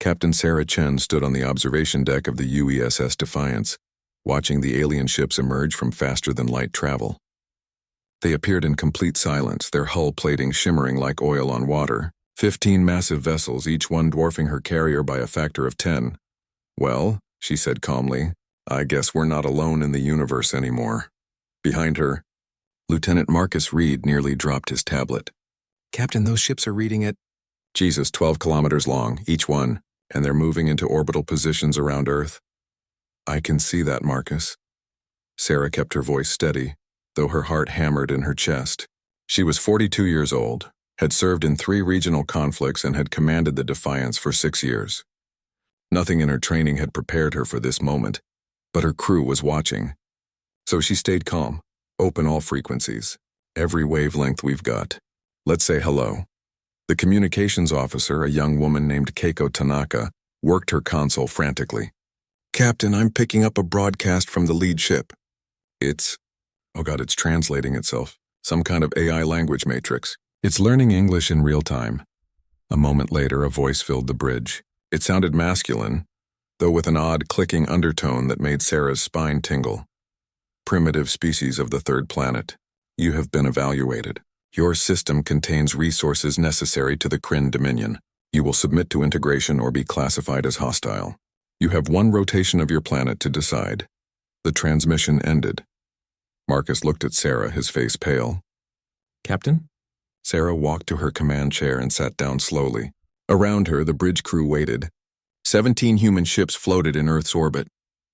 Captain Sarah Chen stood on the observation deck of the UESS Defiance, watching the alien ships emerge from faster-than-light travel. They appeared in complete silence, their hull plating shimmering like oil on water. 15 massive vessels, each one dwarfing her carrier by a factor of 10. "Well," she said calmly, "I guess we're not alone in the universe anymore." Behind her, Lieutenant Marcus Reed nearly dropped his tablet. "Captain, those ships are reading at—" "Jesus, 12 kilometers long, each one, and they're moving into orbital positions around Earth." "I can see that, Marcus." Sarah kept her voice steady, though her heart hammered in her chest. She was 42 years old, had served in 3 regional conflicts, and had commanded the Defiance for 6 years. Nothing in her training had prepared her for this moment, but her crew was watching. So she stayed calm. "Open all frequencies. Every wavelength we've got. Let's say hello." The communications officer, a young woman named Keiko Tanaka, worked her console frantically. "Captain, I'm picking up a broadcast from the lead ship. It's translating itself. Some kind of AI language matrix. It's learning English in real time." A moment later, a voice filled the bridge. It sounded masculine, though with an odd clicking undertone that made Sarah's spine tingle. "Primitive species of the 3rd planet. You have been evaluated. Your system contains resources necessary to the Kryn Dominion. You will submit to integration or be classified as hostile. You have 1 rotation of your planet to decide." The transmission ended. Marcus looked at Sarah, his face pale. "Captain?" Sarah walked to her command chair and sat down slowly. Around her, the bridge crew waited. 17 human ships floated in Earth's orbit.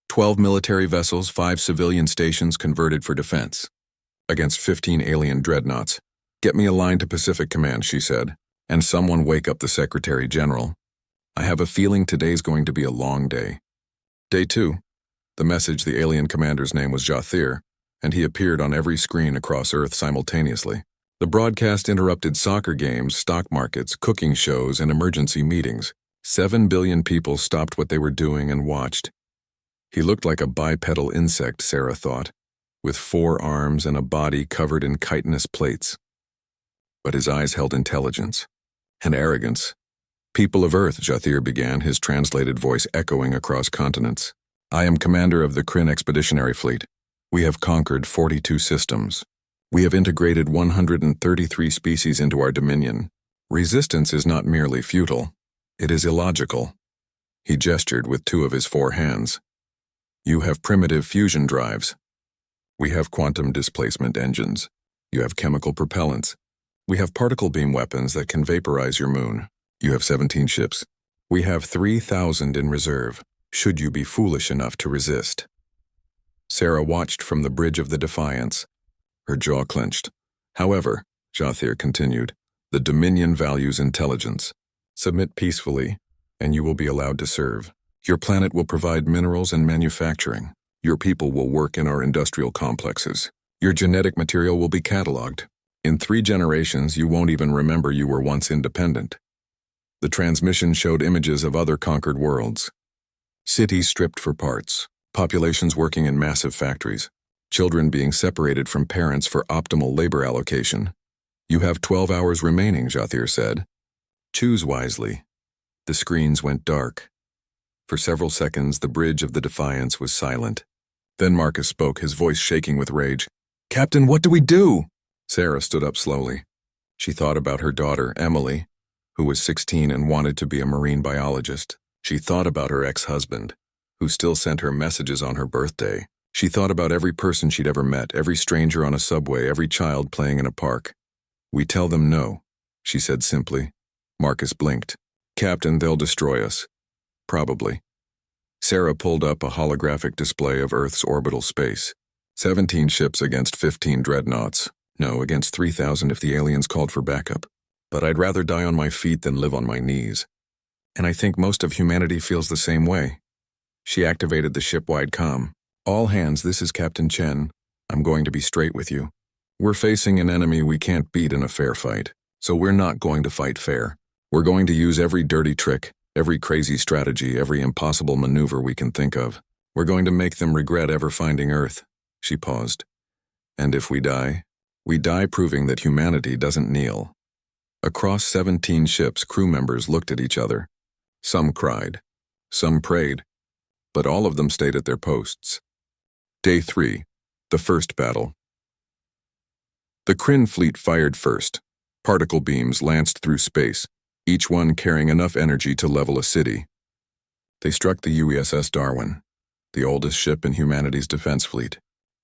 12 military vessels, 5 civilian stations converted for defense. Against 15 alien dreadnoughts. "Get me a line to Pacific Command," she said, "and someone wake up the Secretary General. I have a feeling today's going to be a long day." Day 2. The message, the alien commander's name was Jathir, and he appeared on every screen across Earth simultaneously. The broadcast interrupted soccer games, stock markets, cooking shows, and emergency meetings. 7 billion people stopped what they were doing and watched. He looked like a bipedal insect, Sarah thought, with 4 arms and a body covered in chitinous plates. But his eyes held intelligence and arrogance. "People of Earth," Jathir began, his translated voice echoing across continents. "I am commander of the Kryn Expeditionary Fleet. We have conquered 42 systems. We have integrated 133 species into our dominion. Resistance is not merely futile, it is illogical." He gestured with 2 of his 4 hands. "You have primitive fusion drives. We have quantum displacement engines. You have chemical propellants. We have particle beam weapons that can vaporize your moon. You have 17 ships. We have 3,000 in reserve, should you be foolish enough to resist." Sarah watched from the bridge of the Defiance. Her jaw clenched. "However," Jathir continued, "the Dominion values intelligence. Submit peacefully, and you will be allowed to serve. Your planet will provide minerals and manufacturing. Your people will work in our industrial complexes. Your genetic material will be cataloged. In 3 generations, you won't even remember you were once independent." The transmission showed images of other conquered worlds. Cities stripped for parts, populations working in massive factories, children being separated from parents for optimal labor allocation. "You have 12 hours remaining," Jathir said. "Choose wisely." The screens went dark. For several seconds, the bridge of the Defiance was silent. Then Marcus spoke, his voice shaking with rage. "Captain, what do we do?" Sarah stood up slowly. She thought about her daughter, Emily, who was 16 and wanted to be a marine biologist. She thought about her ex-husband, who still sent her messages on her birthday. She thought about every person she'd ever met, every stranger on a subway, every child playing in a park. "We tell them no," she said simply. Marcus blinked. "Captain, they'll destroy us." "Probably." Sarah pulled up a holographic display of Earth's orbital space. 17 ships against 15 dreadnoughts. No, against 3,000 if the aliens called for backup. But I'd rather die on my feet than live on my knees. And I think most of humanity feels the same way. She activated the ship-wide comm. "All hands, this is Captain Chen. I'm going to be straight with you. We're facing an enemy we can't beat in a fair fight, so we're not going to fight fair. We're going to use every dirty trick, every crazy strategy, every impossible maneuver we can think of. We're going to make them regret ever finding Earth." She paused. "And if we die proving that humanity doesn't kneel." Across 17 ships, crew members looked at each other. Some cried. Some prayed. But all of them stayed at their posts. Day 3. The first battle. The Kryn fleet fired first. Particle beams lanced through space, each one carrying enough energy to level a city. They struck the USS Darwin, the oldest ship in humanity's defense fleet.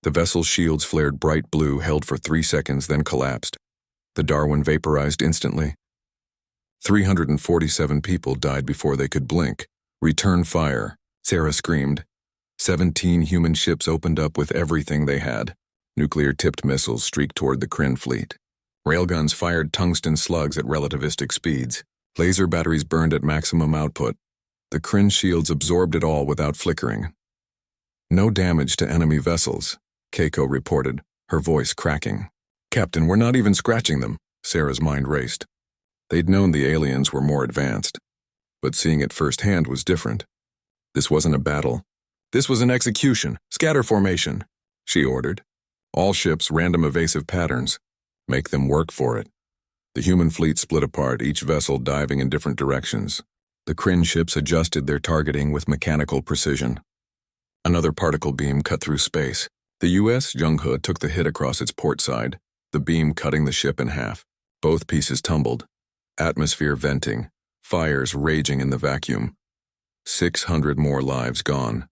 The vessel's shields flared bright blue, held for 3 seconds, then collapsed. The Darwin vaporized instantly. 347 people died before they could blink. Return fire, Sarah screamed. 17 human ships opened up with everything they had. Nuclear-tipped missiles streaked toward the Kryn fleet. Railguns fired tungsten slugs at relativistic speeds. Laser batteries burned at maximum output. The Kryn shields absorbed it all without flickering. No damage to enemy vessels, Keiko reported, her voice cracking. Captain, we're not even scratching them, Sarah's mind raced. They'd known the aliens were more advanced, but seeing it firsthand was different. This wasn't a battle. This was an execution, scatter formation, she ordered. All ships, random evasive patterns. Make them work for it. The human fleet split apart, each vessel diving in different directions. The Kryn ships adjusted their targeting with mechanical precision. Another particle beam cut through space. The U.S. Junghe took the hit across its port side, the beam cutting the ship in half. Both pieces tumbled. Atmosphere venting, fires raging in the vacuum. 600 more lives gone.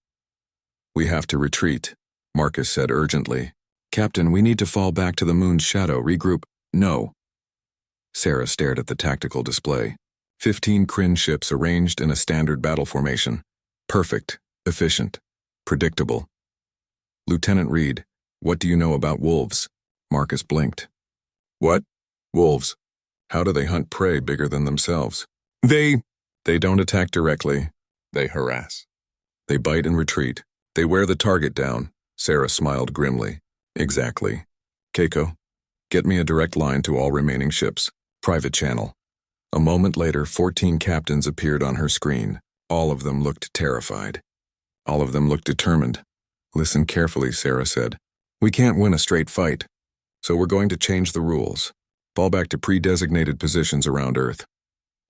We have to retreat, Marcus said urgently. Captain, we need to fall back to the moon's shadow, regroup. No. Sarah stared at the tactical display. 15 Kryn ships arranged in a standard battle formation. Perfect, efficient, predictable. Lieutenant Reed, what do you know about wolves? Marcus blinked. What? Wolves. How do they hunt prey bigger than themselves? They don't attack directly. They harass. They bite and retreat. They wear the target down. Sarah smiled grimly. Exactly. Keiko, get me a direct line to all remaining ships. Private channel. A moment later, 14 captains appeared on her screen. All of them looked terrified. All of them looked determined. Listen carefully, Sarah said. We can't win a straight fight, so we're going to change the rules. Fall back to pre-designated positions around Earth.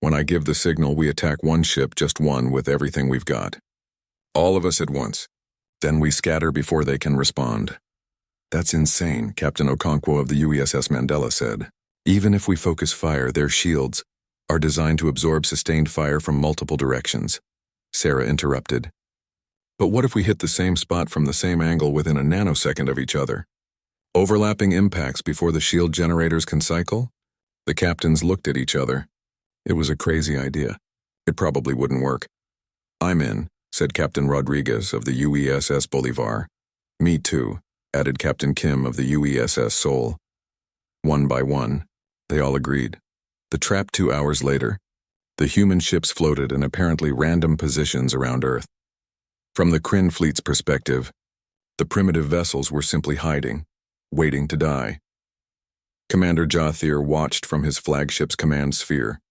When I give the signal, we attack one ship, just one, with everything we've got. All of us at once. Then we scatter before they can respond. That's insane, Captain Okonkwo of the USS Mandela said. Even if we focus fire, their shields are designed to absorb sustained fire from multiple directions. Sarah interrupted. But what if we hit the same spot from the same angle within a nanosecond of each other? Overlapping impacts before the shield generators can cycle? The captains looked at each other. It was a crazy idea. It probably wouldn't work. I'm in, said Captain Rodriguez of the UESS Bolivar. Me too, added Captain Kim of the UESS Seoul. One by one, they all agreed. The trap 2 hours later, the human ships floated in apparently random positions around Earth. From the Kryn fleet's perspective, the primitive vessels were simply hiding, waiting to die. Commander Jathir watched from his flagship's command sphere.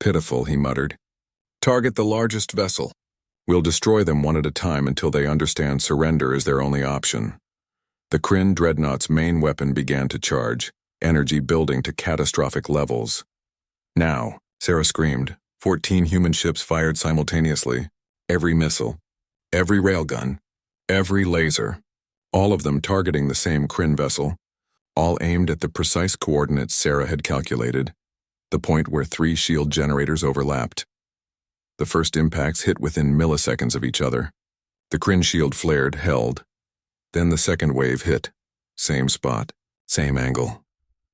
Pitiful, he muttered. Target the largest vessel. We'll destroy them one at a time until they understand surrender is their only option. The Kryn dreadnought's main weapon began to charge, energy building to catastrophic levels. Now, Sarah screamed. 14 human ships fired simultaneously. Every missile, every railgun, every laser. All of them targeting the same Kryn vessel. All aimed at the precise coordinates Sarah had calculated. The point where 3 shield generators overlapped. The first impacts hit within milliseconds of each other. The Kryn shield flared, held. Then the second wave hit. Same spot, same angle.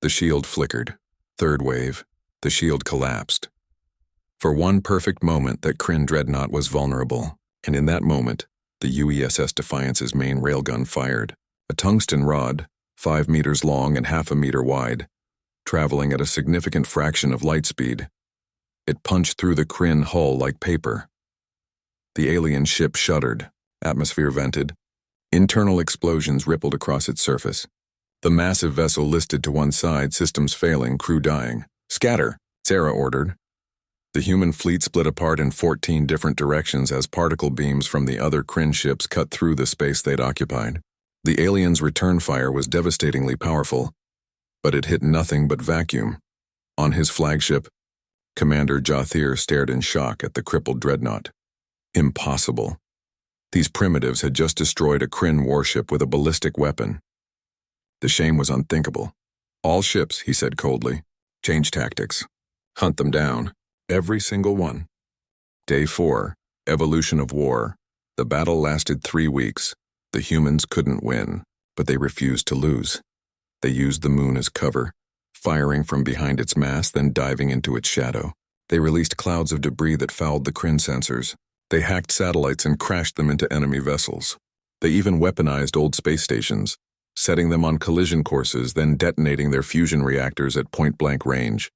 The shield flickered. Third wave. The shield collapsed. For one perfect moment, that Kryn dreadnought was vulnerable, and in that moment, the UESS Defiance's main railgun fired. A tungsten rod, 5 meters long and half a meter wide, traveling at a significant fraction of light speed. It punched through the Kryn hull like paper. The alien ship shuddered, atmosphere vented. Internal explosions rippled across its surface. The massive vessel listed to one side, systems failing, crew dying. Scatter, Sarah ordered. The human fleet split apart in 14 different directions as particle beams from the other Kryn ships cut through the space they'd occupied. The aliens' return fire was devastatingly powerful, but it hit nothing but vacuum. On his flagship, Commander Jothir stared in shock at the crippled dreadnought. Impossible. These primitives had just destroyed a Kryn warship with a ballistic weapon. The shame was unthinkable. All ships, he said coldly. Change tactics. Hunt them down. Every single one. Day 4. Evolution of war. The battle lasted 3 weeks. The humans couldn't win, but they refused to lose. They used the moon as cover, firing from behind its mass, then diving into its shadow. They released clouds of debris that fouled the Kryn sensors. They hacked satellites and crashed them into enemy vessels. They even weaponized old space stations, setting them on collision courses, then detonating their fusion reactors at point-blank range.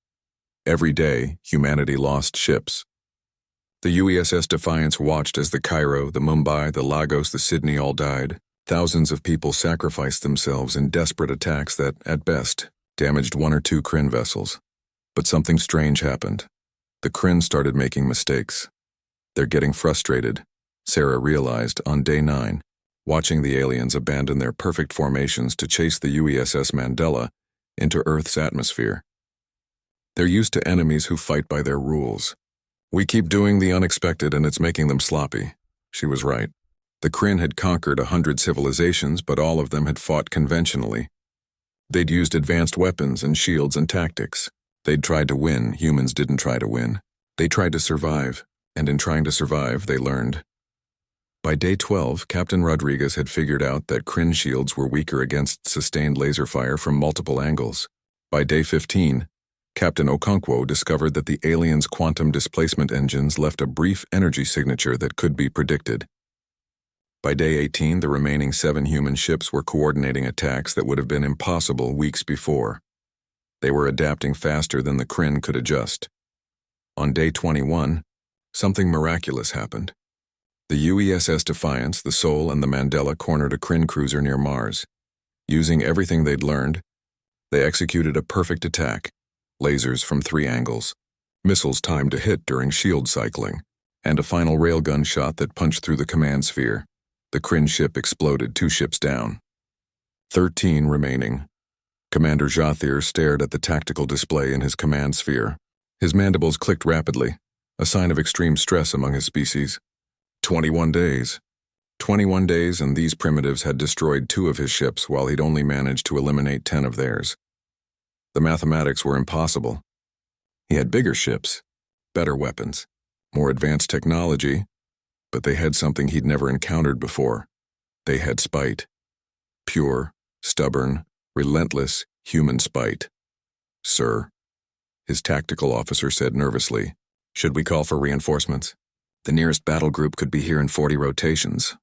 Every day, humanity lost ships. The UESS Defiance watched as the Cairo, the Mumbai, the Lagos, the Sydney all died. Thousands of people sacrificed themselves in desperate attacks that, at best, damaged 1 or 2 Kryn vessels. But something strange happened. The Kryn started making mistakes. They're getting frustrated, Sarah realized on day 9, watching the aliens abandon their perfect formations to chase the UESS Mandela into Earth's atmosphere. They're used to enemies who fight by their rules. We keep doing the unexpected and it's making them sloppy. She was right. The Kryn had conquered 100 civilizations, but all of them had fought conventionally. They'd used advanced weapons and shields and tactics. They'd tried to win, humans didn't try to win. They tried to survive, and in trying to survive, they learned. By day 12, Captain Rodriguez had figured out that Kryn shields were weaker against sustained laser fire from multiple angles. By day 15, Captain Okonkwo discovered that the aliens' quantum displacement engines left a brief energy signature that could be predicted. By day 18, the remaining 7 human ships were coordinating attacks that would have been impossible weeks before. They were adapting faster than the Kryn could adjust. On day 21, something miraculous happened. The UESS Defiance, the Soul, and the Mandela cornered a Kryn cruiser near Mars. Using everything they'd learned, they executed a perfect attack. Lasers from 3 angles, missiles timed to hit during shield cycling, and a final railgun shot that punched through the command sphere. The Kryn ship exploded 2 ships down. 13 remaining. Commander Jothir stared at the tactical display in his command sphere. His mandibles clicked rapidly, a sign of extreme stress among his species. 21 days. 21 days, and these primitives had destroyed 2 of his ships while he'd only managed to eliminate 10 of theirs. The mathematics were impossible. He had bigger ships, better weapons, more advanced technology, but they had something he'd never encountered before. They had spite. Pure, stubborn, relentless human spite. "Sir," his tactical officer said nervously, "should we call for reinforcements? The nearest battle group could be here in 40 rotations."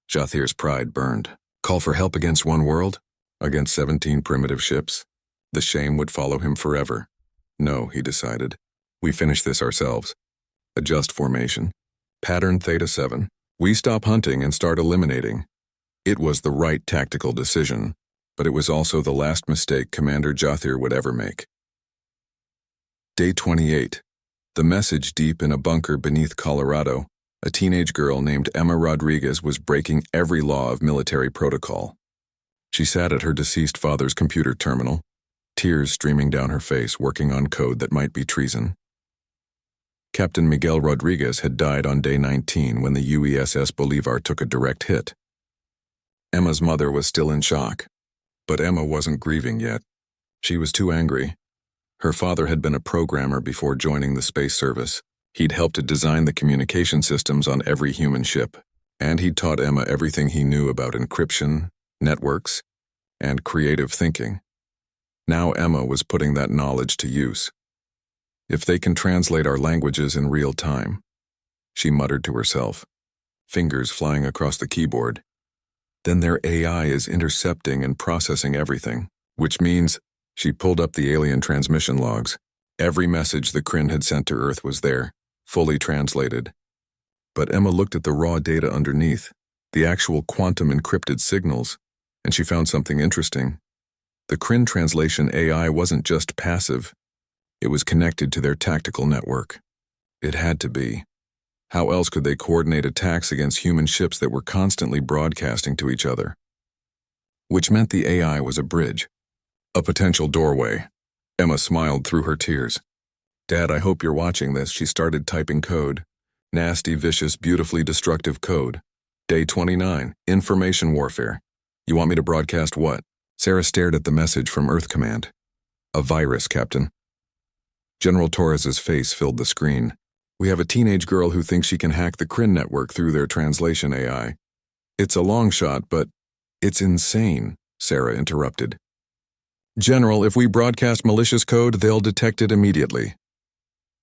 Jothir's pride burned. Call for help against one world? Against 17 primitive ships? The shame would follow him forever. No, he decided. We finish this ourselves. Adjust formation. Pattern Theta 7. We stop hunting and start eliminating. It was the right tactical decision, but it was also the last mistake Commander Jothir would ever make. Day 28. The message deep in a bunker beneath Colorado. A teenage girl named Emma Rodriguez was breaking every law of military protocol. She sat at her deceased father's computer terminal, tears streaming down her face, working on code that might be treason. Captain Miguel Rodriguez had died on day 19 when the UESS Bolivar took a direct hit. Emma's mother was still in shock, but Emma wasn't grieving yet. She was too angry. Her father had been a programmer before joining the space service. He'd helped to design the communication systems on every human ship, and he'd taught Emma everything he knew about encryption, networks, and creative thinking. Now Emma was putting that knowledge to use. If they can translate our languages in real time, she muttered to herself, fingers flying across the keyboard, then their AI is intercepting and processing everything, which means she pulled up the alien transmission logs. Every message the Kryn had sent to Earth was there, fully translated. But Emma looked at the raw data underneath, the actual quantum encrypted signals, and she found something interesting. The Kryn translation AI wasn't just passive. It was connected to their tactical network. It had to be. How else could they coordinate attacks against human ships that were constantly broadcasting to each other? Which meant the AI was a bridge, a potential doorway. Emma smiled through her tears. Dad, I hope you're watching this. She started typing code. Nasty, vicious, beautifully destructive code. Day 29, information warfare. You want me to broadcast what? Sarah stared at the message from Earth Command. A virus, Captain. General Torres's face filled the screen. We have a teenage girl who thinks she can hack the Kryn network through their translation AI. It's a long shot, but it's insane, Sarah interrupted. General, if we broadcast malicious code, they'll detect it immediately.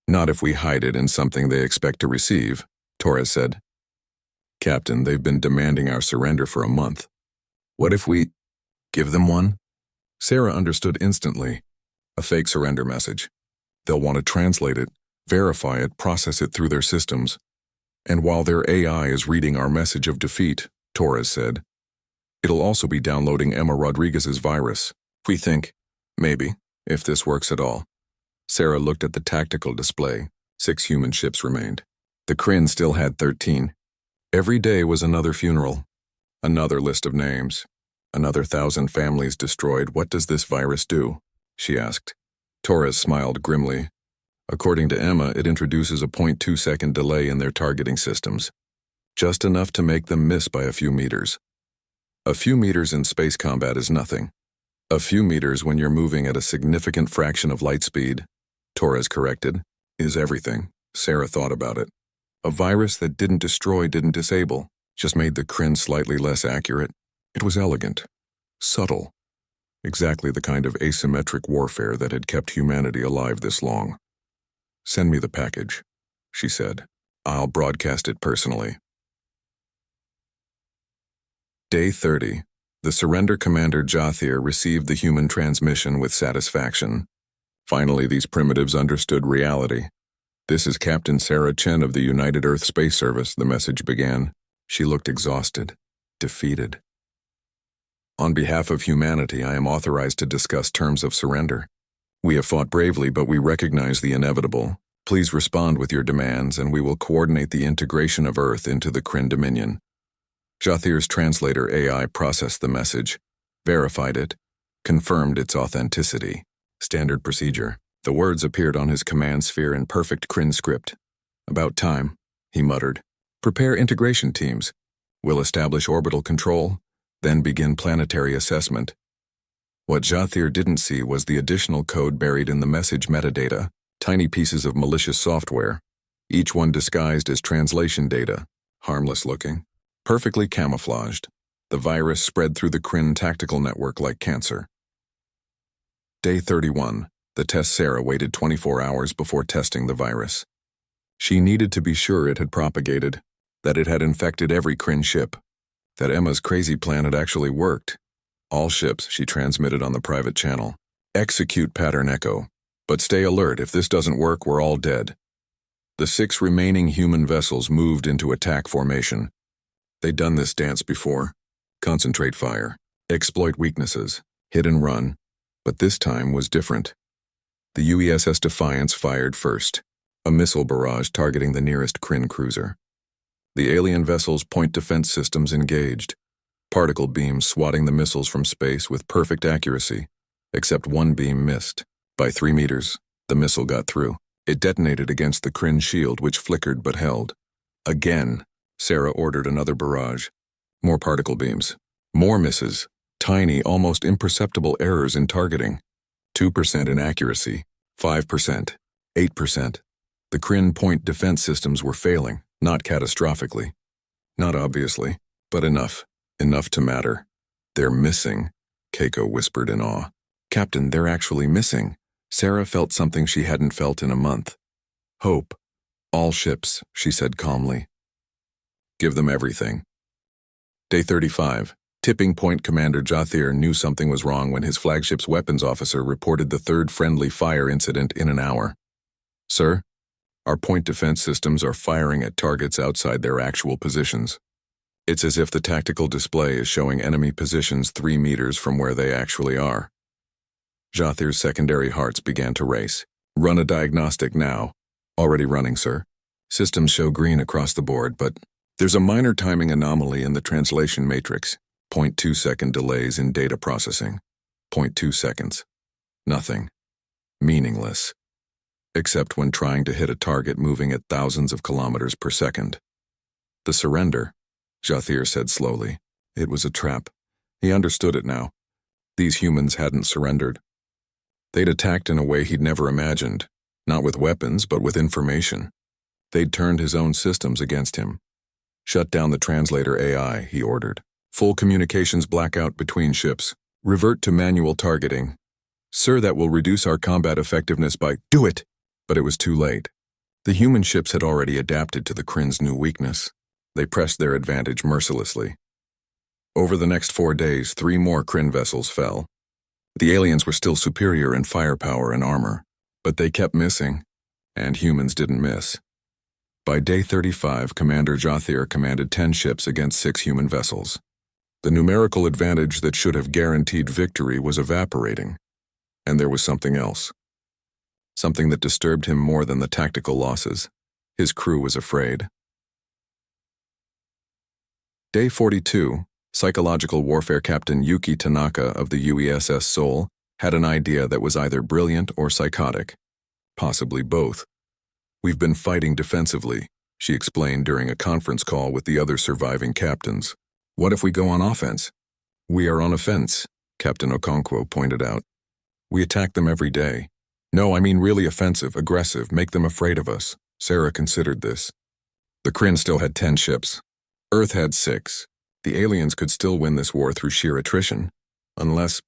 Not if we hide it in something they expect to receive, Torres said. Captain, they've been demanding our surrender for a month. What if we give them one? Sarah understood instantly. A fake surrender message. They'll want to translate it, verify it, process it through their systems. And while their AI is reading our message of defeat, Torres said, it'll also be downloading Emma Rodriguez's virus. We think, maybe, if this works at all. Sarah looked at the tactical display. 6 human ships remained. The Kryn still had 13. Every day was another funeral, another list of names, another 1,000 families destroyed. What does this virus do? She asked. Torres smiled grimly. According to Emma, it introduces a 0.2-second delay in their targeting systems, just enough to make them miss by a few meters. A few meters in space combat is nothing. A few meters when you're moving at a significant fraction of light speed, Torres corrected, is everything. Sarah thought about it. A virus that didn't destroy, didn't disable, just made the Kryn slightly less accurate. It was elegant, subtle, exactly the kind of asymmetric warfare that had kept humanity alive this long. Send me the package, she said. I'll broadcast it personally. Day 30. The surrender commander Jothir received the human transmission with satisfaction. Finally, these primitives understood reality. This is Captain Sarah Chen of the United Earth Space Service, the message began. She looked exhausted, defeated. On behalf of humanity, I am authorized to discuss terms of surrender. We have fought bravely, but we recognize the inevitable. Please respond with your demands, and we will coordinate the integration of Earth into the Kryn Dominion. Jothir's translator AI processed the message, verified it, confirmed its authenticity. Standard procedure. The words appeared on his command sphere in perfect Kryn script. About time, he muttered. Prepare integration teams. We'll establish orbital control, then begin planetary assessment. What Jothir didn't see was the additional code buried in the message metadata, tiny pieces of malicious software, each one disguised as translation data, harmless looking, perfectly camouflaged. The virus spread through the Kryn tactical network like cancer. Day 31. The test Sarah waited 24 hours before testing the virus. She needed to be sure it had propagated, that it had infected every Kryn ship, that Emma's crazy plan had actually worked. All ships, she transmitted on the private channel. Execute pattern echo. But stay alert, if this doesn't work, we're all dead. The 6 remaining human vessels moved into attack formation. They'd done this dance before. Concentrate fire, exploit weaknesses, hit and run. But this time was different. The UESS Defiance fired first, a missile barrage targeting the nearest Kryn cruiser. The alien vessel's point defense systems engaged, particle beams swatting the missiles from space with perfect accuracy, except one beam missed. By 3 meters, the missile got through. It detonated against the Kryn shield, which flickered but held. Again, Sarah ordered another barrage. More particle beams. More misses. Tiny, almost imperceptible errors in targeting. 2% in accuracy. 5%. 8%. The Kryn point defense systems were failing, not catastrophically. Not obviously, but enough. Enough to matter. They're missing, Keiko whispered in awe. Captain, they're actually missing. Sarah felt something she hadn't felt in a month. Hope. All ships, she said calmly. Give them everything. Day 35. Tipping Point Commander Jothir knew something was wrong when his flagship's weapons officer reported the 3rd friendly fire incident in an hour. Sir, our point defense systems are firing at targets outside their actual positions. It's as if the tactical display is showing enemy positions 3 meters from where they actually are. Jothir's secondary hearts began to race. Run a diagnostic now. Already running, sir. Systems show green across the board, but there's a minor timing anomaly in the translation matrix. 0.2-second delays in data processing. 0.2 seconds. Nothing. Meaningless. except when trying to hit a target moving at thousands of kilometers per second. The surrender, Jathir said slowly. It was a trap. He understood it now. These humans hadn't surrendered. They'd attacked in a way he'd never imagined, not with weapons, but with information. They'd turned his own systems against him. Shut down the translator AI, he ordered. Full communications blackout between ships. Revert to manual targeting. Sir, that will reduce our combat effectiveness by— Do it! But it was too late. The human ships had already adapted to the Kryn's new weakness. They pressed their advantage mercilessly. Over the next 4 days, 3 more Kryn vessels fell. The aliens were still superior in firepower and armor, but they kept missing, and humans didn't miss. By day 35, Commander Jathir commanded 10 ships against 6 human vessels. The numerical advantage that should have guaranteed victory was evaporating, and there was something else. Something that disturbed him more than the tactical losses. His crew was afraid. Day 42, psychological warfare captain Yuki Tanaka of the UESS Seoul had an idea that was either brilliant or psychotic. Possibly both. We've been fighting defensively, she explained during a conference call with the other surviving captains. What if we go on offense? We are on offense, Captain Okonkwo pointed out. We attack them every day. No, I mean really offensive, aggressive, make them afraid of us. Sarah considered this. The Kryn still had 10 ships. Earth had 6. The aliens could still win this war through sheer attrition. Unless—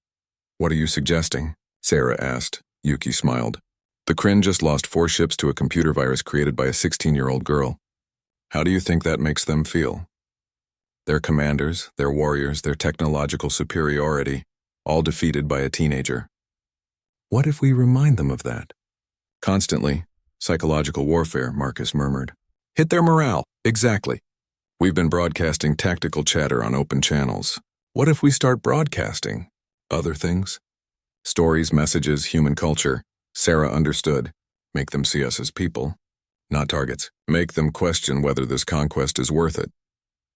What are you suggesting? Sarah asked. Yuki smiled. The Kryn just lost 4 ships to a computer virus created by a 16-year-old girl. How do you think that makes them feel? Their commanders, their warriors, their technological superiority, all defeated by a teenager. What if we remind them of that? Constantly. Psychological warfare, Marcus murmured. Hit their morale. Exactly. We've been broadcasting tactical chatter on open channels. What if we start broadcasting other things? Stories, messages, human culture. Sarah understood. Make them see us as people, not targets. Make them question whether this conquest is worth it.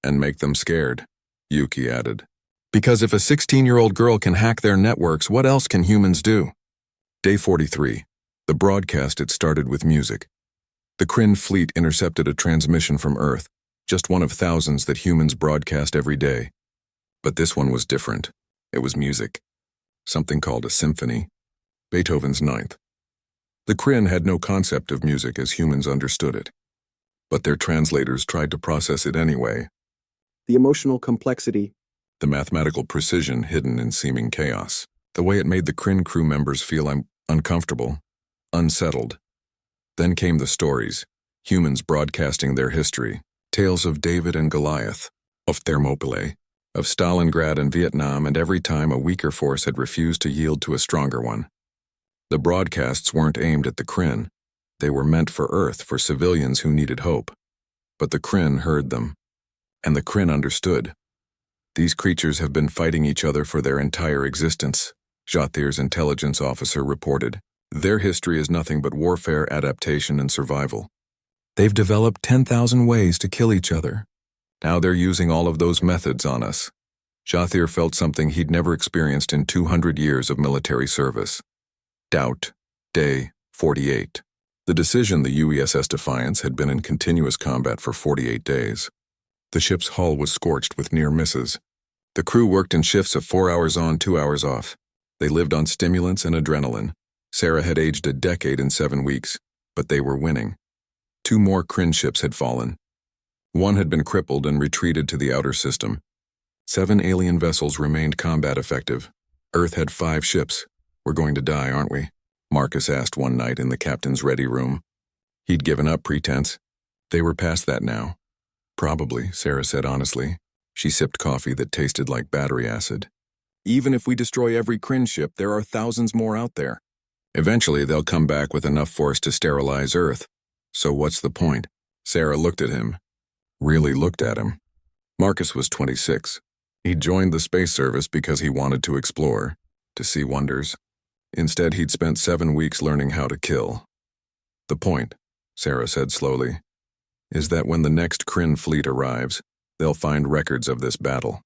And make them scared, Yuki added. Because if a 16-year-old girl can hack their networks, what else can humans do? Day 43. The broadcast had started with music. The Kryn fleet intercepted a transmission from Earth, just one of thousands that humans broadcast every day. But this one was different. It was music. Something called a symphony. Beethoven's Ninth. The Kryn had no concept of music as humans understood it. But their translators tried to process it anyway. The emotional complexity, the mathematical precision hidden in seeming chaos, the way it made the Kryn crew members feel uncomfortable, unsettled. Then came the stories, humans broadcasting their history, tales of David and Goliath, of Thermopylae, of Stalingrad and Vietnam, and every time a weaker force had refused to yield to a stronger one. The broadcasts weren't aimed at the Kryn. They were meant for Earth, for civilians who needed hope. But the Kryn heard them. And the Kryn understood. These creatures have been fighting each other for their entire existence, Jathir's intelligence officer reported. Their history is nothing but warfare, adaptation, and survival. They've developed 10,000 ways to kill each other. Now they're using all of those methods on us. Jathir felt something he'd never experienced in 200 years of military service. Doubt. Day 48. The decision, the UESS Defiance, had been in continuous combat for 48 days. The ship's hull was scorched with near misses. The crew worked in shifts of 4 hours on, 2 hours off. They lived on stimulants and adrenaline. Sarah had aged a decade in 7 weeks, but they were winning. 2 more Kryn ships had fallen. One had been crippled and retreated to the outer system. 7 alien vessels remained combat effective. Earth had 5 ships. We're going to die, aren't we? Marcus asked one night in the captain's ready room. He'd given up pretense. They were past that now. Probably, Sarah said honestly. She sipped coffee that tasted like battery acid. Even if we destroy every Kryn ship, there are thousands more out there. Eventually, they'll come back with enough force to sterilize Earth. So what's the point? Sarah looked at him. Really looked at him. Marcus was 26. He'd joined the space service because he wanted to explore, to see wonders. Instead, he'd spent 7 weeks learning how to kill. The point, Sarah said slowly, is that when the next Kryn fleet arrives, they'll find records of this battle.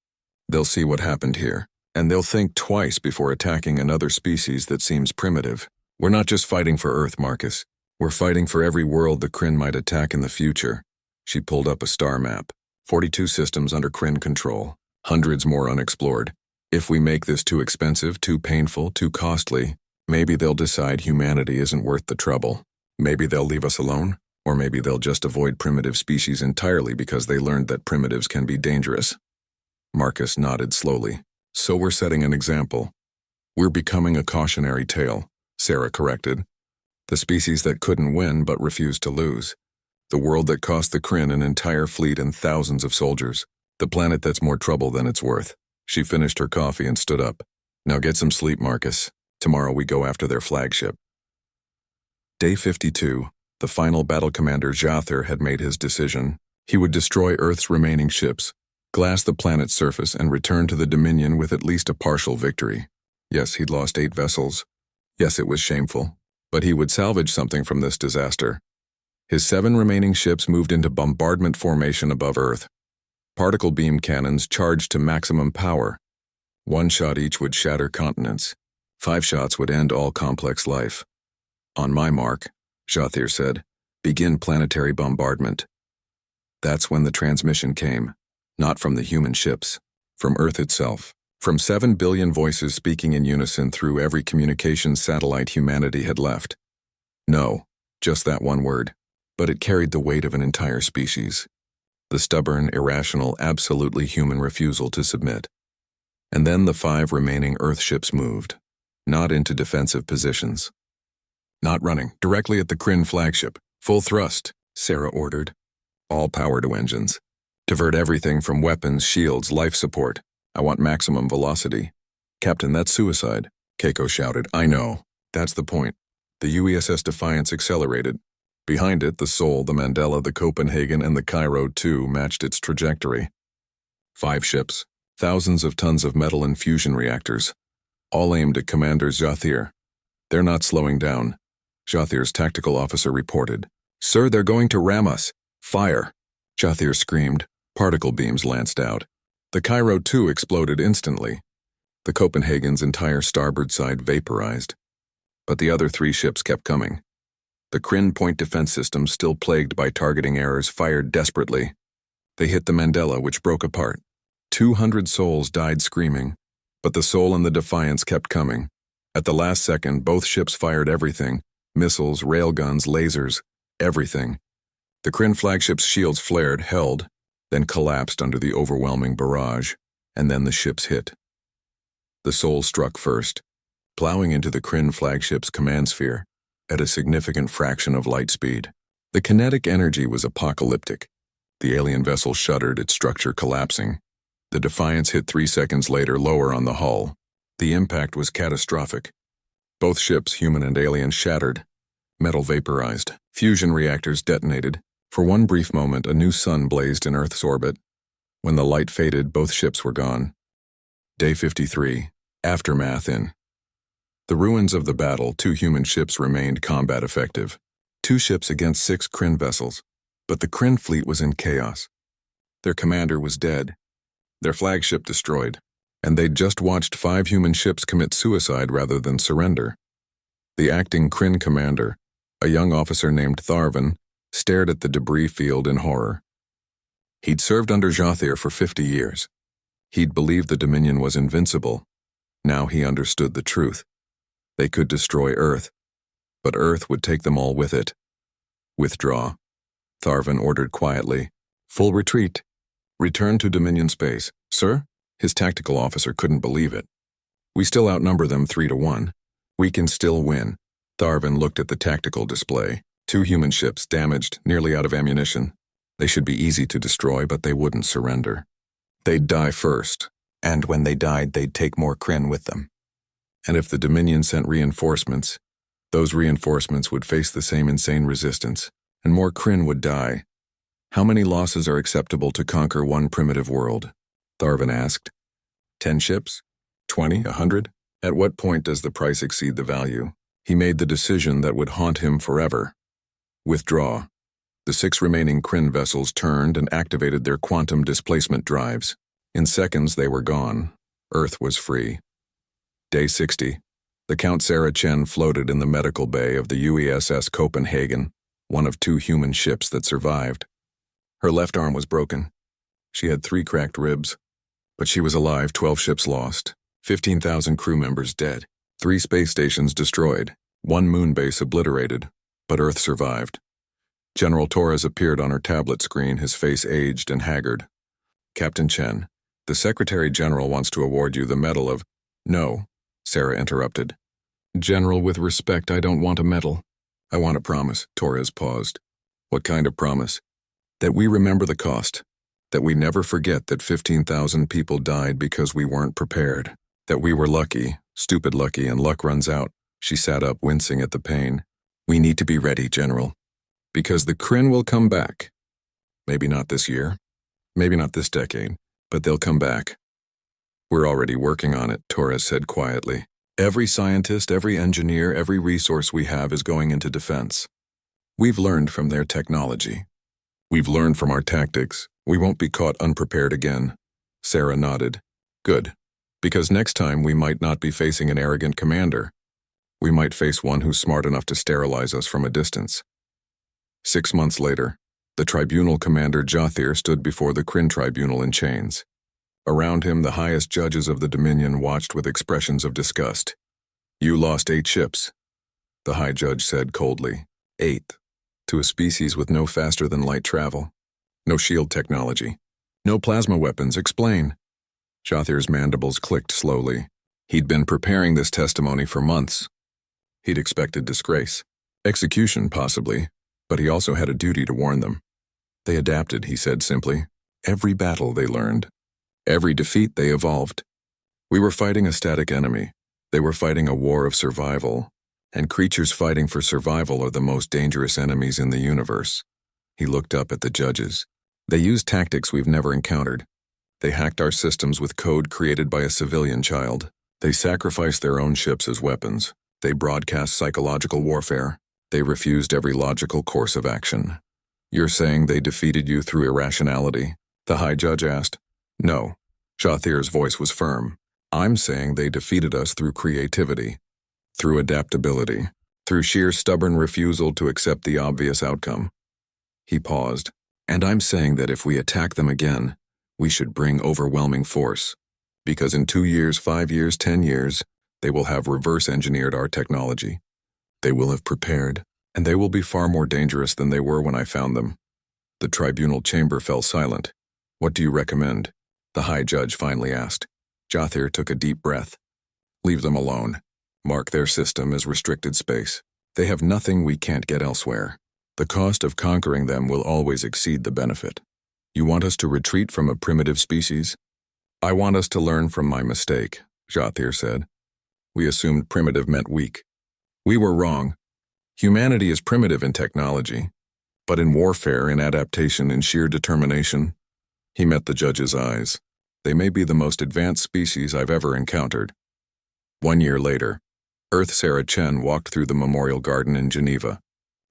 They'll see what happened here, and they'll think twice before attacking another species that seems primitive. We're not just fighting for Earth, Marcus. We're fighting for every world the Kryn might attack in the future. She pulled up a star map. 42 systems under Kryn control. Hundreds more unexplored. If we make this too expensive, too painful, too costly, maybe they'll decide humanity isn't worth the trouble. Maybe they'll leave us alone, or maybe they'll just avoid primitive species entirely because they learned that primitives can be dangerous. Marcus nodded slowly. So we're setting an example. We're becoming a cautionary tale, Sarah corrected. The species that couldn't win but refused to lose. The world that cost the Kryn an entire fleet and thousands of soldiers. The planet that's more trouble than it's worth. She finished her coffee and stood up. Now get some sleep, Marcus. Tomorrow we go after their flagship. Day 52. The final battle commander Jather had made his decision. He would destroy Earth's remaining ships, glass the planet's surface, and return to the Dominion with at least a partial victory. Yes, he'd lost 8 vessels. Yes, it was shameful. But he would salvage something from this disaster. His 7 remaining ships moved into bombardment formation above Earth. Particle beam cannons charged to maximum power. 1 shot each would shatter continents. 5 shots would end all complex life. On my mark, Jather said, begin planetary bombardment. That's when the transmission came. Not from the human ships. From Earth itself. From 7 billion voices speaking in unison through every communications satellite humanity had left. No, just that one word. But it carried the weight of an entire species. The stubborn, irrational, absolutely human refusal to submit. And then the 5 remaining Earth ships moved. Not into defensive positions. Not running, directly at the Kryn flagship. Full thrust, Sarah ordered. All power to engines. Divert everything from weapons, shields, life support. I want maximum velocity. Captain, that's suicide, Keiko shouted. I know. That's the point. The UESS Defiance accelerated. Behind it, the Sol, the Mandela, the Copenhagen, and the Cairo II matched its trajectory. 5 ships, thousands of tons of metal and fusion reactors, all aimed at Commander Jather. They're not slowing down, Jather's tactical officer reported. Sir, they're going to ram us. Fire! Jather screamed. Particle beams lanced out. The Cairo II exploded instantly. The Copenhagen's entire starboard side vaporized. But the other 3 ships kept coming. The Kryn point defense system, still plagued by targeting errors, fired desperately. They hit the Mandela, which broke apart. 200 souls died screaming, but the Sol and the Defiance kept coming. At the last second, both ships fired everything. Missiles, railguns, lasers, everything. The Kryn flagship's shields flared, held, then collapsed under the overwhelming barrage, and then the ships hit. The Sol struck first, plowing into the Kryn flagship's command sphere at a significant fraction of light speed. The kinetic energy was apocalyptic. The alien vessel shuddered, its structure collapsing. The Defiance hit 3 seconds later, lower on the hull. The impact was catastrophic. Both ships, human and alien, shattered. Metal vaporized. Fusion reactors detonated. For one brief moment, a new sun blazed in Earth's orbit. When the light faded, both ships were gone. Day 53. Aftermath in. The ruins of the battle, 2 human ships remained combat effective. 2 ships against 6 Kryn vessels. But the Kryn fleet was in chaos. Their commander was dead. Their flagship destroyed. And they'd just watched 5 human ships commit suicide rather than surrender. The acting Kryn commander, a young officer named Tharvan, stared at the debris field in horror. He'd served under Jather for 50 years. He'd believed the Dominion was invincible. Now he understood the truth. They could destroy Earth, but Earth would take them all with it. Withdraw, Tharvan ordered quietly. Full retreat. Return to Dominion space. Sir? His tactical officer couldn't believe it. We still outnumber them 3-1. We can still win. Tharvan looked at the tactical display. 2 human ships damaged, nearly out of ammunition. They should be easy to destroy, but they wouldn't surrender. They'd die first, and when they died, they'd take more Kryn with them. And if the Dominion sent reinforcements, those reinforcements would face the same insane resistance, and more Kryn would die. How many losses are acceptable to conquer one primitive world? Tharvan asked. 10 ships? 20? 100? At what point does the price exceed the value? He made the decision that would haunt him forever. Withdraw. The 6 remaining Kryn vessels turned and activated their quantum displacement drives. In seconds they were gone. Earth was free. Day 60. The Count Sarah Chen floated in the medical bay of the UESS Copenhagen, one of 2 human ships that survived. Her left arm was broken. She had 3 cracked ribs. But she was alive. 12 ships lost, 15,000 crew members dead, 3 space stations destroyed, 1 moon base obliterated, but Earth survived. General Torres appeared on her tablet screen, his face aged and haggard. Captain Chen, the Secretary General wants to award you the Medal of— No, Sarah interrupted. General, with respect, I don't want a medal. I want a promise. Torres paused. What kind of promise? That we remember the cost. That we never forget that 15,000 people died because we weren't prepared. That we were lucky, stupid lucky, and luck runs out. She sat up, wincing at the pain. We need to be ready, General. Because the Kryn will come back. Maybe not this year. Maybe not this decade. But they'll come back. We're already working on it, Torres said quietly. Every scientist, every engineer, every resource we have is going into defense. We've learned from their technology. We've learned from our tactics. We won't be caught unprepared again. Sarah nodded. Good. Because next time we might not be facing an arrogant commander. We might face one who's smart enough to sterilize us from a distance. 6 months later, the tribunal commander Jothir stood before the Kryn tribunal in chains. Around him, the highest judges of the Dominion watched with expressions of disgust. You lost 8 ships, the high judge said coldly. 8. To a species with no faster-than-light travel. No shield technology. No plasma weapons. Explain. Jothir's mandibles clicked slowly. He'd been preparing this testimony for months. He'd expected disgrace. Execution, possibly, but he also had a duty to warn them. They adapted, he said simply. Every battle they learned. Every defeat they evolved. We were fighting a static enemy. They were fighting a war of survival. And creatures fighting for survival are the most dangerous enemies in the universe. He looked up at the judges. They used tactics we've never encountered. They hacked our systems with code created by a civilian child. They sacrificed their own ships as weapons. They broadcast psychological warfare. They refused every logical course of action. You're saying they defeated you through irrationality? The high judge asked. No. Jothir's voice was firm. I'm saying they defeated us through creativity, through adaptability, through sheer stubborn refusal to accept the obvious outcome. He paused. And I'm saying that if we attack them again, we should bring overwhelming force. Because in 2 years, 5 years, 10 years, they will have reverse-engineered our technology. They will have prepared, and they will be far more dangerous than they were when I found them. The tribunal chamber fell silent. What do you recommend? The high judge finally asked. Jothir took a deep breath. Leave them alone. Mark their system as restricted space. They have nothing we can't get elsewhere. The cost of conquering them will always exceed the benefit. You want us to retreat from a primitive species? I want us to learn from my mistake, Jothir said. We assumed primitive meant weak. We were wrong. Humanity is primitive in technology, but in warfare, in adaptation, in sheer determination. He met the judge's eyes. They may be the most advanced species I've ever encountered. 1 year later, Earth Sarah Chen walked through the Memorial Garden in Geneva.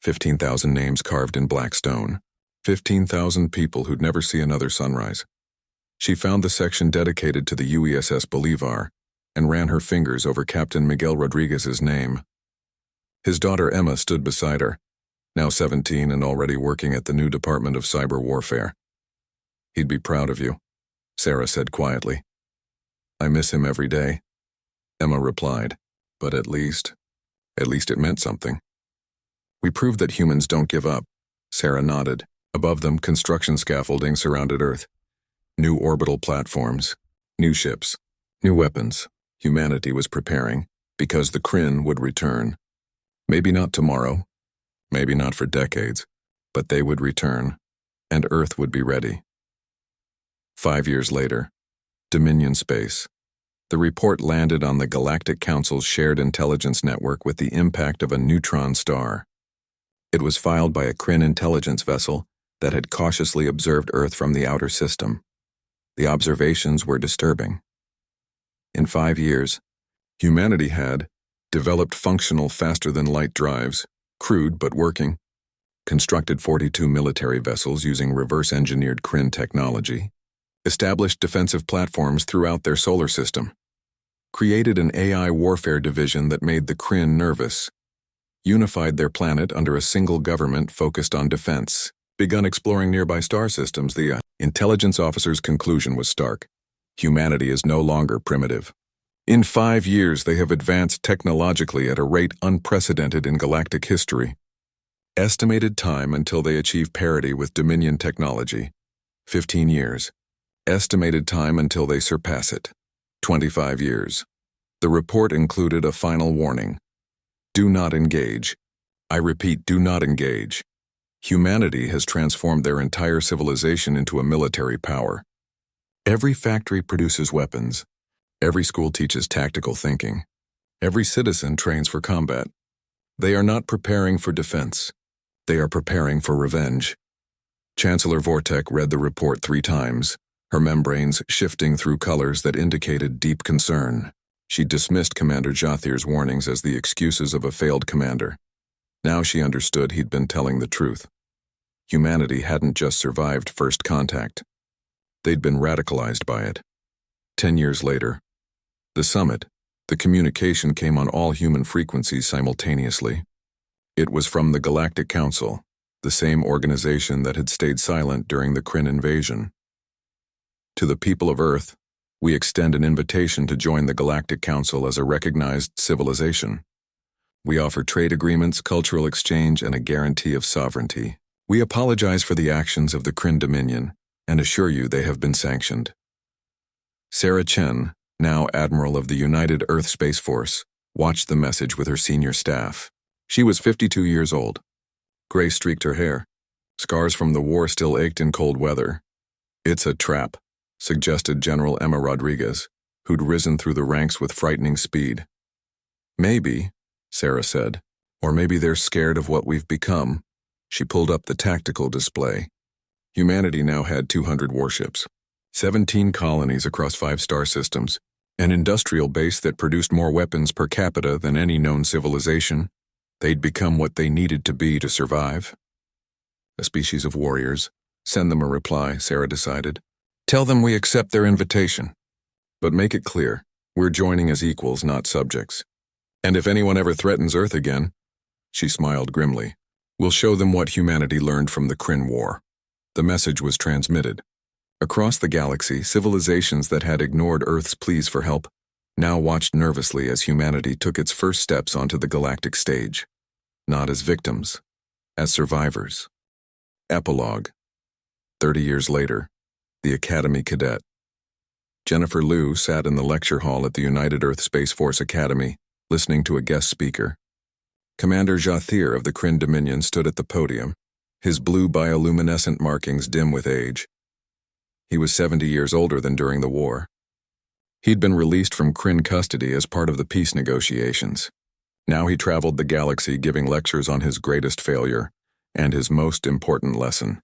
15,000 names carved in black stone. 15,000 people who'd never see another sunrise. She found the section dedicated to the UESS Bolivar and ran her fingers over Captain Miguel Rodriguez's name. His daughter Emma stood beside her, now 17 and already working at the new Department of Cyber Warfare. He'd be proud of you, Sarah said quietly. I miss him every day, Emma replied, but at least it meant something. We proved that humans don't give up, Sarah nodded. Above them, construction scaffolding surrounded Earth. New orbital platforms, new ships, new weapons. Humanity was preparing, because the Kryn would return. Maybe not tomorrow, maybe not for decades, but they would return, and Earth would be ready. 5 years later, Dominion Space. The report landed on the Galactic Council's shared intelligence network with the impact of a neutron star. It was filed by a Kryn intelligence vessel that had cautiously observed Earth from the outer system. The observations were disturbing. In 5 years, humanity had developed functional faster-than-light drives, crude but working, constructed 42 military vessels using reverse-engineered Kryn technology, established defensive platforms throughout their solar system. created an AI warfare division that made the Kryn nervous, unified their planet under a single government focused on defense, begun exploring nearby star systems. The intelligence officer's conclusion was stark. Humanity is no longer primitive. In 5 years, they have advanced technologically at a rate unprecedented in galactic history. Estimated time until they achieve parity with Dominion technology, 15 years. Estimated time until they surpass it, 25 years. The report included a final warning. Do not engage. I repeat, do not engage. Humanity has transformed their entire civilization into a military power. Every factory produces weapons. Every school teaches tactical thinking. Every citizen trains for combat. They are not preparing for defense. They are preparing for revenge. Chancellor Vortek read the report 3 times, her membranes shifting through colors that indicated deep concern. She dismissed Commander Jathir's warnings as the excuses of a failed commander. Now she understood he'd been telling the truth. Humanity hadn't just survived first contact. They'd been radicalized by it. 10 years later, the summit, the communication came on all human frequencies simultaneously. It was from the Galactic Council, the same organization that had stayed silent during the Kryn invasion. To the people of Earth, we extend an invitation to join the Galactic Council as a recognized civilization. We offer trade agreements, cultural exchange, and a guarantee of sovereignty. We apologize for the actions of the Kryn Dominion and assure you they have been sanctioned. Sarah Chen, now Admiral of the United Earth Space Force, watched the message with her senior staff. She was 52 years old. Gray streaked her hair. Scars from the war still ached in cold weather. It's a trap, suggested General Emma Rodriguez, who'd risen through the ranks with frightening speed. Maybe, Sarah said, or maybe they're scared of what we've become. She pulled up the tactical display. Humanity now had 200 warships, 17 colonies across 5 star systems, an industrial base that produced more weapons per capita than any known civilization. They'd become what they needed to be to survive. A species of warriors. Send them a reply, Sarah decided. Tell them we accept their invitation. But make it clear, we're joining as equals, not subjects. And if anyone ever threatens Earth again, she smiled grimly, we'll show them what humanity learned from the Kryn War. The message was transmitted. Across the galaxy, civilizations that had ignored Earth's pleas for help now watched nervously as humanity took its first steps onto the galactic stage. Not as victims, as survivors. Epilogue. 30 years later, the Academy Cadet. Jennifer Liu sat in the lecture hall at the United Earth Space Force Academy, listening to a guest speaker. Commander Jathir of the Kryn Dominion stood at the podium, his blue bioluminescent markings dim with age. He was 70 years older than during the war. He'd been released from Kryn custody as part of the peace negotiations. Now he traveled the galaxy giving lectures on his greatest failure and his most important lesson.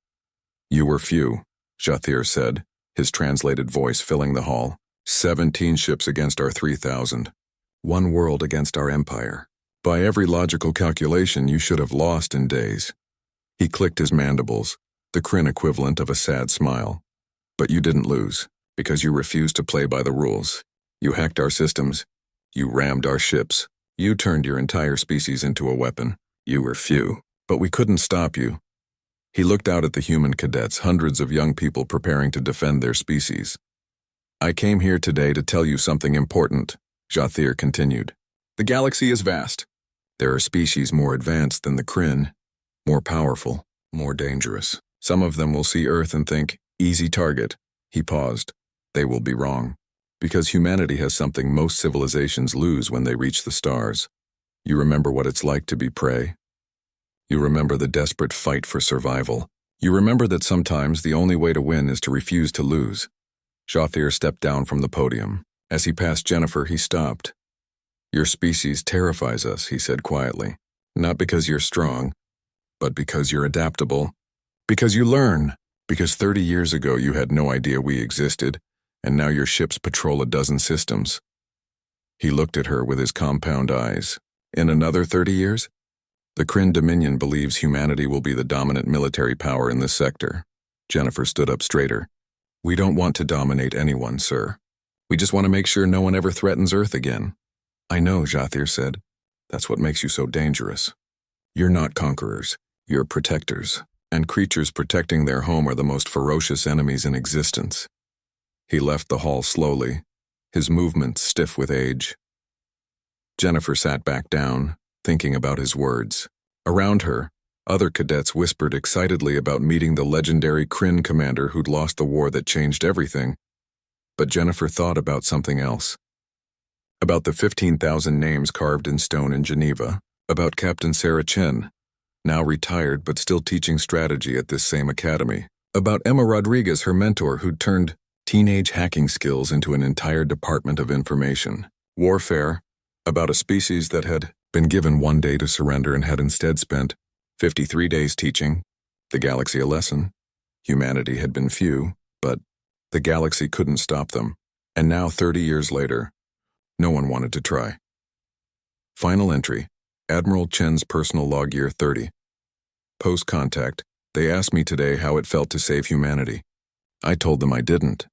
You were few, Jathir said, his translated voice filling the hall. 17 ships against our 3,000. 1 world against our empire. By every logical calculation, you should have lost in days. He clicked his mandibles, the Kryn equivalent of a sad smile. But you didn't lose, because you refused to play by the rules. You hacked our systems. You rammed our ships. You turned your entire species into a weapon. You were few, but we couldn't stop you. He looked out at the human cadets, hundreds of young people preparing to defend their species. I came here today to tell you something important, Jathir continued. The galaxy is vast. There are species more advanced than the Kryn, more powerful, more dangerous. Some of them will see Earth and think, easy target. He paused. They will be wrong. Because humanity has something most civilizations lose when they reach the stars. You remember what it's like to be prey? You remember the desperate fight for survival. You remember that sometimes the only way to win is to refuse to lose. Jathir stepped down from the podium. As he passed Jennifer, he stopped. Your species terrifies us, he said quietly. Not because you're strong, but because you're adaptable. Because you learn. Because 30 years ago you had no idea we existed, and now your ships patrol a dozen systems. He looked at her with his compound eyes. In another 30 years? The Kryn Dominion believes humanity will be the dominant military power in this sector. Jennifer stood up straighter. We don't want to dominate anyone, sir. We just want to make sure no one ever threatens Earth again. I know, Jathir said. That's what makes you so dangerous. You're not conquerors, you're protectors, and creatures protecting their home are the most ferocious enemies in existence. He left the hall slowly, his movements stiff with age. Jennifer sat back down, thinking about his words. Around her, other cadets whispered excitedly about meeting the legendary Kryn commander who'd lost the war that changed everything. But Jennifer thought about something else. About the 15,000 names carved in stone in Geneva, about Captain Sarah Chen, now retired but still teaching strategy at this same academy, about Emma Rodriguez, her mentor, who'd turned teenage hacking skills into an entire department of information, warfare, about a species that had been given 1 day to surrender and had instead spent 53 days teaching the galaxy a lesson. Humanity had been few, but the galaxy couldn't stop them, and now 30 years later, no one wanted to try. Final entry, Admiral Chen's personal log year 30. Post-contact, they asked me today how it felt to save humanity. I told them I didn't.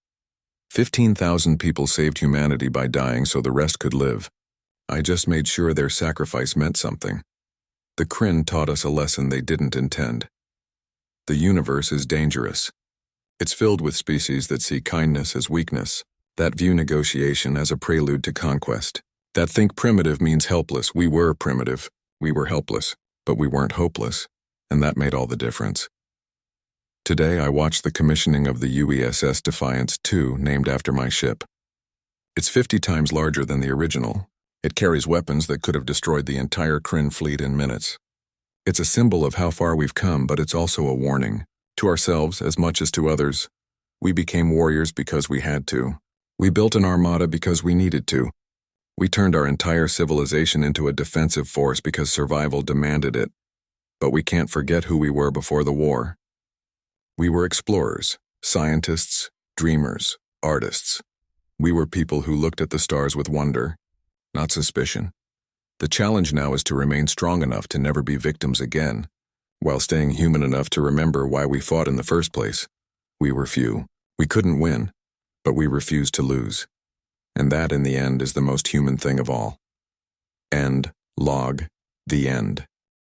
15,000 people saved humanity by dying so the rest could live. I just made sure their sacrifice meant something. The Kryn taught us a lesson they didn't intend. The universe is dangerous. It's filled with species that see kindness as weakness, that view negotiation as a prelude to conquest, that think primitive means helpless. We were primitive, we were helpless, but we weren't hopeless, and that made all the difference. Today I watched the commissioning of the UESS Defiance II, named after my ship. It's 50 times larger than the original. It carries weapons that could have destroyed the entire Kryn fleet in minutes. It's a symbol of how far we've come, but it's also a warning. To ourselves as much as to others. We became warriors because we had to. We built an armada because we needed to. We turned our entire civilization into a defensive force because survival demanded it. But we can't forget who we were before the war. We were explorers, scientists, dreamers, artists. We were people who looked at the stars with wonder, not suspicion. The challenge now is to remain strong enough to never be victims again, while staying human enough to remember why we fought in the first place. We were few. We couldn't win, but we refused to lose. And that, in the end, is the most human thing of all. End. Log. The end.